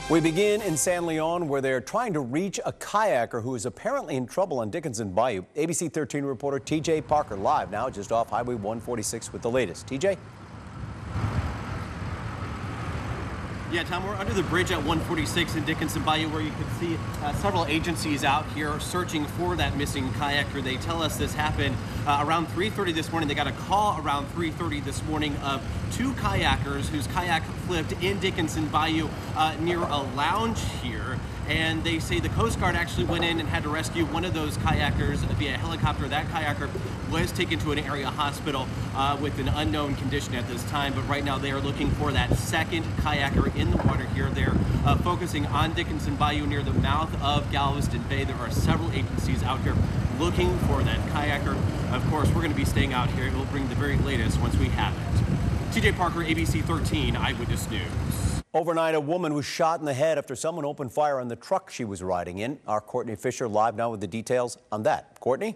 We begin in San Leon, where they're trying to reach a kayaker who is apparently in trouble on Dickinson Bayou. ABC 13 reporter TJ Parker live now just off Highway 146 with the latest. TJ? Yeah, Tom, we're under the bridge at 146 in Dickinson Bayou, where you can see several agencies out here searching for that missing kayaker. They tell us this happened around 3:30 this morning. They got a call around 3:30 this morning of two kayakers whose kayak flipped in Dickinson Bayou near a lounge here. And they say the Coast Guard actually went in and had to rescue one of those kayakers via helicopter. That kayaker was taken to an area hospital with an unknown condition at this time. But right now they are looking for that second kayaker in the water here. They're focusing on Dickinson Bayou near the mouth of Galveston Bay. There are several agencies out here looking for that kayaker. Of course, we're going to be staying out here. We'll bring the very latest once we have it. TJ Parker, ABC 13 Eyewitness News. Overnight, a woman was shot in the head after someone opened fire on the truck she was riding in. Our Courtney Fisher live now with the details on that. Courtney?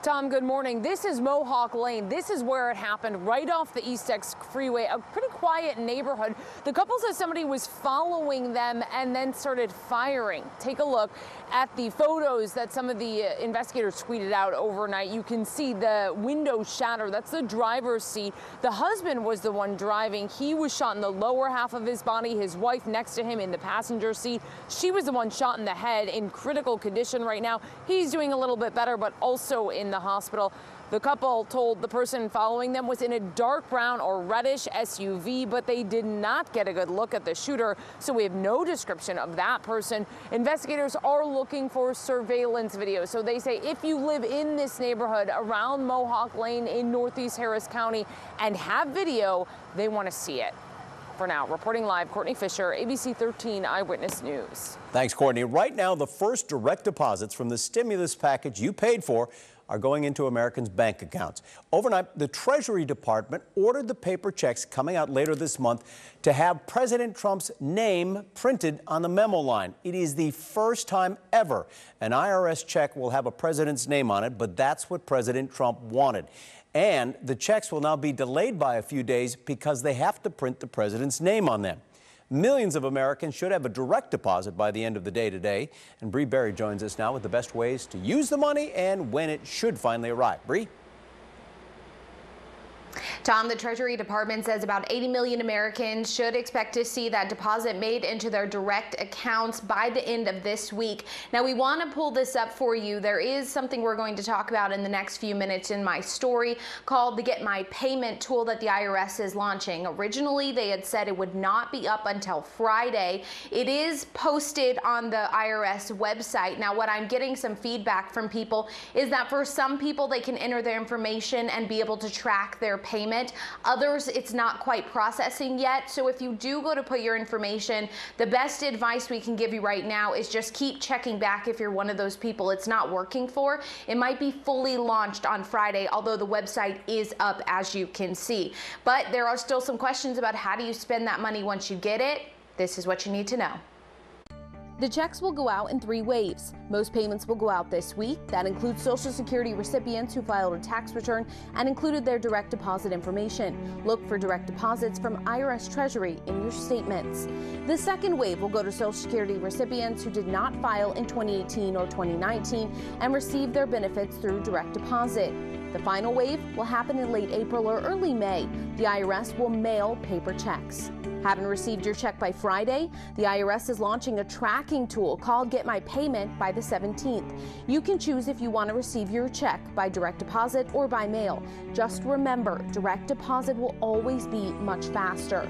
Tom, good morning. This is Mohawk Lane. This is where it happened, right off the East X freeway, a pretty quiet neighborhood. The couple says somebody was following them and then started firing. Take a look at the photos that some of the investigators tweeted out overnight. You can see the window shatter. That's the driver's seat. The husband was the one driving. He was shot in the lower half of his body. His wife next to him in the passenger seat. She was the one shot in the head, in critical condition right now. He's doing a little bit better, but also in the hospital. The couple told the person following them was in a dark brown or reddish SUV, but they did not get a good look at the shooter, so we have no description of that person. Investigators are looking for surveillance video, so they say if you live in this neighborhood around Mohawk Lane in Northeast Harris County and have video, they want to see it. For now, reporting live, Courtney Fisher, ABC 13 Eyewitness News. Thanks, Courtney. Right now, the first direct deposits from the stimulus package you paid for are going into Americans' bank accounts. Overnight, the Treasury Department ordered the paper checks coming out later this month to have President Trump's name printed on the memo line. It is the first time ever an IRS check will have a president's name on it, but that's what President Trump wanted. And the checks will now be delayed by a few days because they have to print the president's name on them. Millions of Americans should have a direct deposit by the end of the day today. And Bree Berry joins us now with the best ways to use the money and when it should finally arrive. Bree? Tom, the Treasury Department says about 80 million Americans should expect to see that deposit made into their direct accounts by the end of this week. Now, we want to pull this up for you. There is something we're going to talk about in the next few minutes in my story called the Get My Payment tool that the IRS is launching. Originally, they had said it would not be up until Friday. It is posted on the IRS website. Now, what I'm getting some feedback from people is that for some people, they can enter their information and be able to track their payment. Others, it's not quite processing yet. So if you do go to put your information, the best advice we can give you right now is just keep checking back if you're one of those people it's not working for. It might be fully launched on Friday, although the website is up, as you can see. But there are still some questions about how do you spend that money once you get it. This is what you need to know. The checks will go out in 3 waves. Most payments will go out this week. That includes Social Security recipients who filed a tax return and included their direct deposit information. Look for direct deposits from IRS Treasury in your statements. The second wave will go to Social Security recipients who did not file in 2018 or 2019 and receive their benefits through direct deposit. The final wave will happen in late April or early May. The IRS will mail paper checks. Haven't received your check by Friday? The IRS is launching a tracking tool called Get My Payment by the 17th. You can choose if you want to receive your check by direct deposit or by mail. Just remember, direct deposit will always be much faster.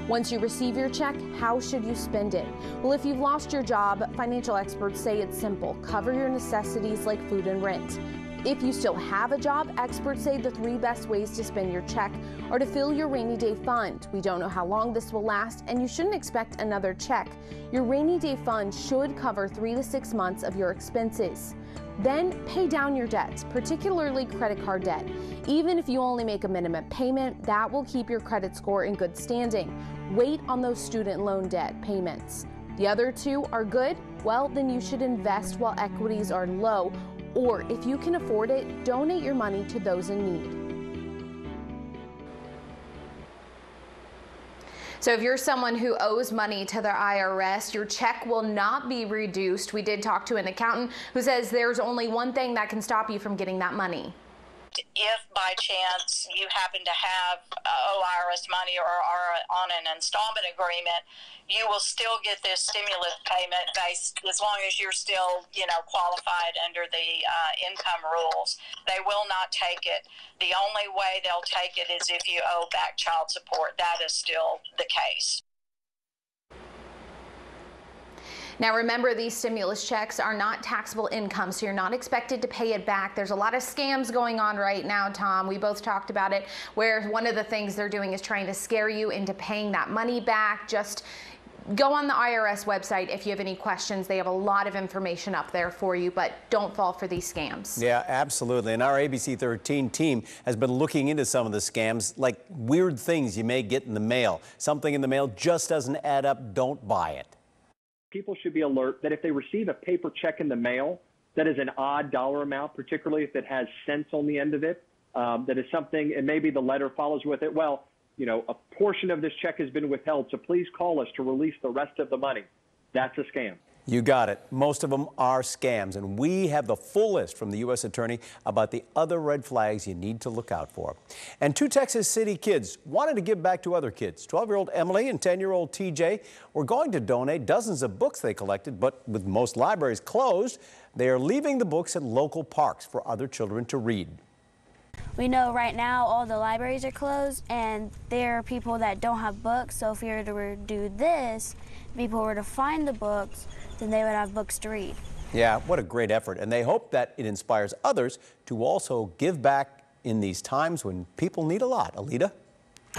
Once you receive your check, how should you spend it? Well, if you've lost your job, financial experts say it's simple. Cover your necessities like food and rent. If you still have a job, experts say the 3 best ways to spend your check are to fill your rainy day fund. We don't know how long this will last, and you shouldn't expect another check. Your rainy day fund should cover 3 to 6 months of your expenses. Then pay down your debts, particularly credit card debt. Even if you only make a minimum payment, that will keep your credit score in good standing. Wait on those student loan debt payments. The other 2 are good? Well, then you should invest while equities are low. Or if you can afford it, donate your money to those in need. So if you're someone who owes money to the IRS, your check will not be reduced. We did talk to an accountant who says there's only one thing that can stop you from getting that money. If by chance you happen to have IRS money or are on an installment agreement, you will still get this stimulus payment based as long as you're still, qualified under the income rules. They will not take it. The only way they'll take it is if you owe back child support. That is still the case. Now remember, these stimulus checks are not taxable income, so you're not expected to pay it back. There's a lot of scams going on right now, Tom. We both talked about it, where one of the things they're doing is trying to scare you into paying that money back. Just go on the IRS website if you have any questions. They have a lot of information up there for you, but don't fall for these scams. Yeah, absolutely. And our ABC13 team has been looking into some of the scams, like weird things you may get in the mail. Something in the mail just doesn't add up. Don't buy it. People should be alert that if they receive a paper check in the mail that is an odd dollar amount, particularly if it has cents on the end of it, that is something, and maybe the letter follows with it, well, a portion of this check has been withheld, so please call us to release the rest of the money. That's a scam. You got it. Most of them are scams, and we have the full list from the U.S. Attorney about the other red flags you need to look out for. And two Texas City kids wanted to give back to other kids. 12-year-old Emily and 10-year-old TJ were going to donate dozens of books they collected, but with most libraries closed, they are leaving the books at local parks for other children to read. We know right now all the libraries are closed and there are people that don't have books, so if we were to do this, people were to find the books, then they would have books to read. Yeah, what a great effort. And they hope that it inspires others to also give back in these times when people need a lot. Alita?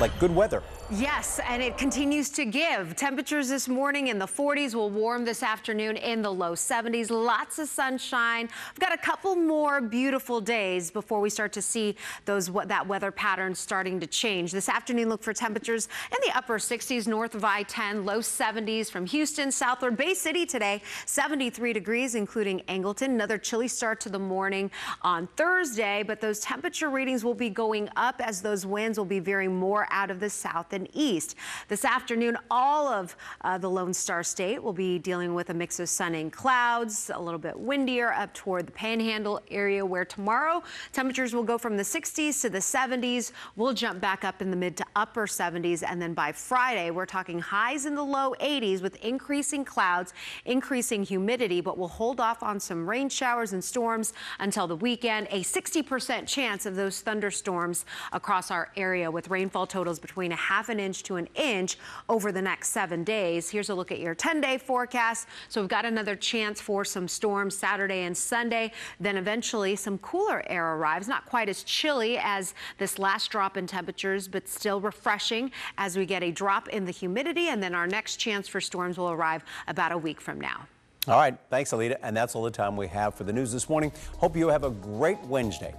Like good weather. Yes, and it continues to give. Temperatures this morning in the 40s will warm this afternoon in the low 70s. Lots of sunshine. We've got a couple more beautiful days before we start to see that weather pattern starting to change. This afternoon, look for temperatures in the upper 60s north of I-10, low 70s from Houston southward. Bay City today, 73 degrees, including Angleton. Another chilly start to the morning on Thursday, but those temperature readings will be going up as those winds will be veering more out of the south and east. This afternoon, all of the Lone Star State will be dealing with a mix of sun and clouds, a little bit windier up toward the Panhandle area, where tomorrow temperatures will go from the 60s to the 70s. We'll jump back up in the mid to upper 70s, and then by Friday, we're talking highs in the low 80s with increasing clouds, increasing humidity, but we'll hold off on some rain showers and storms until the weekend. A 60% chance of those thunderstorms across our area, with rainfall totals between a half an inch to an inch over the next 7 days. Here's a look at your 10-day forecast. So we've got another chance for some storms Saturday and Sunday. Then eventually some cooler air arrives, not quite as chilly as this last drop in temperatures, but still refreshing as we get a drop in the humidity. And then our next chance for storms will arrive about a week from now. All right. Thanks, Alita. And that's all the time we have for the news this morning. Hope you have a great Wednesday.